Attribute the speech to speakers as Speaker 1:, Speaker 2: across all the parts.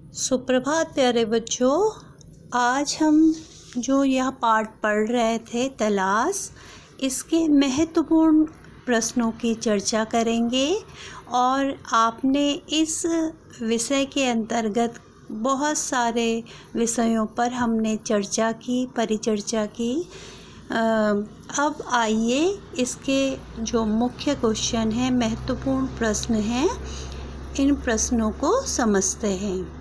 Speaker 1: सुप्रभात प्यारे बच्चों। आज हम जो यह पाठ पढ़ रहे थे तलाश, इसके महत्वपूर्ण प्रश्नों की चर्चा करेंगे और आपने इस विषय के अंतर्गत बहुत सारे विषयों पर हमने चर्चा की, परिचर्चा की। अब आइए इसके जो मुख्य क्वेश्चन हैं, महत्वपूर्ण प्रश्न हैं, इन प्रश्नों को समझते हैं।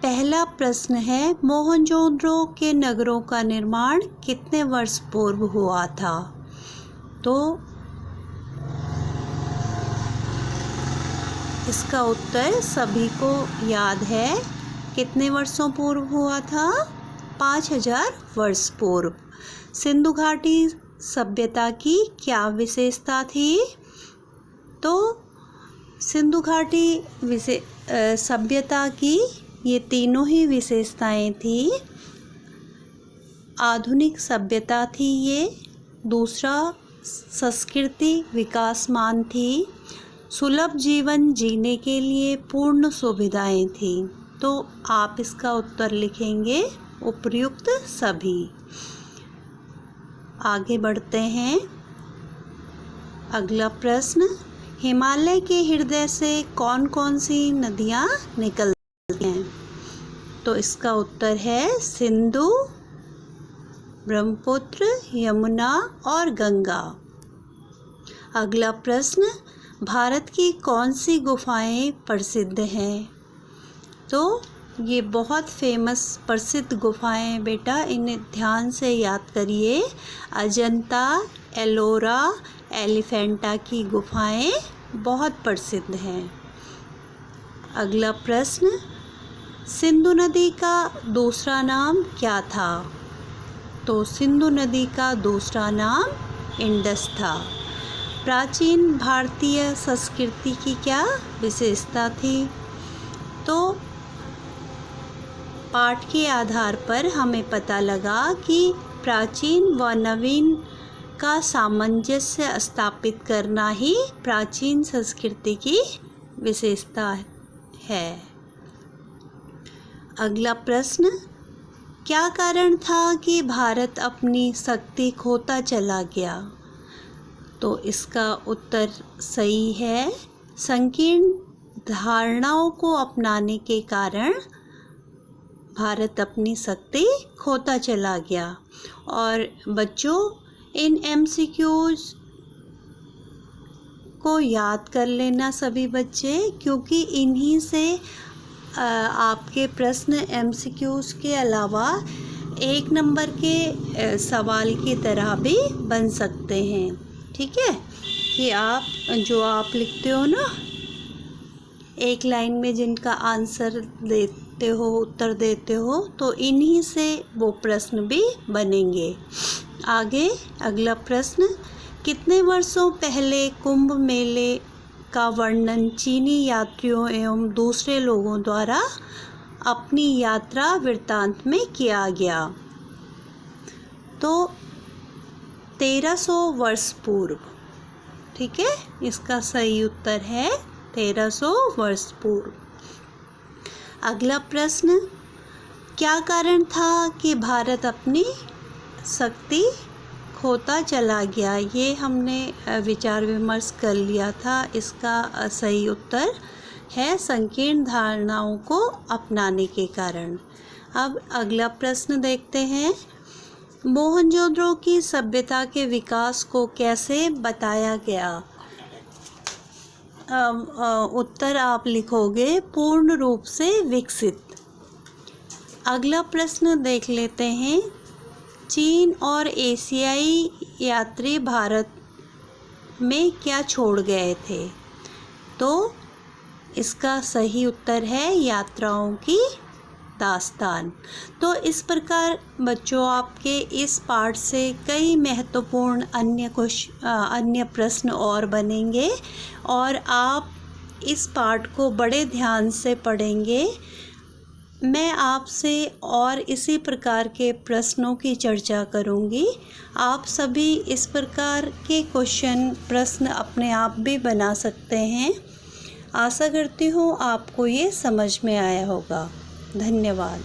Speaker 1: पहला प्रश्न है, मोहनजोदड़ो के नगरों का निर्माण कितने वर्ष पूर्व हुआ था? तो इसका उत्तर सभी को याद है। कितने वर्षों पूर्व हुआ था? 5000 वर्ष पूर्व। सिंधु घाटी सभ्यता की क्या विशेषता थी? तो सिंधु घाटी सभ्यता की ये तीनों ही विशेषताएं थी। आधुनिक सभ्यता थी ये, दूसरा संस्कृति विकासमान थी, सुलभ जीवन जीने के लिए पूर्ण सुविधाएं थी। तो आप इसका उत्तर लिखेंगे उपर्युक्त सभी। आगे बढ़ते हैं। अगला प्रश्न, हिमालय के हृदय से कौन कौन सी नदियाँ निकलती हैं? तो इसका उत्तर है सिंधु, ब्रह्मपुत्र, यमुना और गंगा। अगला प्रश्न, भारत की कौन सी गुफाएं प्रसिद्ध हैं? तो ये बहुत फेमस प्रसिद्ध गुफाएं बेटा, इन्हें ध्यान से याद करिए। अजंता, एलोरा, एलिफेंटा की गुफाएं बहुत प्रसिद्ध हैं। अगला प्रश्न, सिंधु नदी का दूसरा नाम क्या था? तो सिंधु नदी का दूसरा नाम इंडस था। प्राचीन भारतीय संस्कृति की क्या विशेषता थी? तो पाठ के आधार पर हमें पता लगा कि प्राचीन व नवीन का सामंजस्य स्थापित करना ही प्राचीन संस्कृति की विशेषता है। अगला प्रश्न, क्या कारण था कि भारत अपनी शक्ति खोता चला गया? तो इसका उत्तर सही है, संकीर्ण धारणाओं को अपनाने के कारण भारत अपनी शक्ति खोता चला गया। और बच्चों, इन MCQs को याद कर लेना सभी बच्चे, क्योंकि इन्हीं से आपके प्रश्न MCQs के अलावा 1 नंबर के सवाल की तरह भी बन सकते हैं। ठीक है, कि आप लिखते हो ना, एक लाइन में जिनका आंसर देते हो, उत्तर देते हो, तो इन्हीं से वो प्रश्न भी बनेंगे। आगे अगला प्रश्न, कितने वर्षों पहले कुंभ मेले का वर्णन चीनी यात्रियों एवं दूसरे लोगों द्वारा अपनी यात्रा वृत्तांत में किया गया? तो 1300 वर्ष पूर्व। ठीक है, इसका सही उत्तर है 1300 वर्ष पूर्व। अगला प्रश्न, क्या कारण था कि भारत अपनी शक्ति खोता चला गया? ये हमने विचार विमर्श कर लिया था। इसका सही उत्तर है संकीर्ण धारणाओं को अपनाने के कारण। अब अगला प्रश्न देखते हैं, मोहनजोदड़ो की सभ्यता के विकास को कैसे बताया गया? उत्तर आप लिखोगे पूर्ण रूप से विकसित। अगला प्रश्न देख लेते हैं, चीन और एशियाई यात्री भारत में क्या छोड़ गए थे? तो इसका सही उत्तर है यात्राओं की दास्तान। तो इस प्रकार बच्चों, आपके इस पाठ से कई महत्वपूर्ण अन्य प्रश्न और बनेंगे और आप इस पाठ को बड़े ध्यान से पढ़ेंगे। मैं आपसे और इसी प्रकार के प्रश्नों की चर्चा करूंगी। आप सभी इस प्रकार के प्रश्न अपने आप भी बना सकते हैं। आशा करती हूँ आपको ये समझ में आया होगा। धन्यवाद।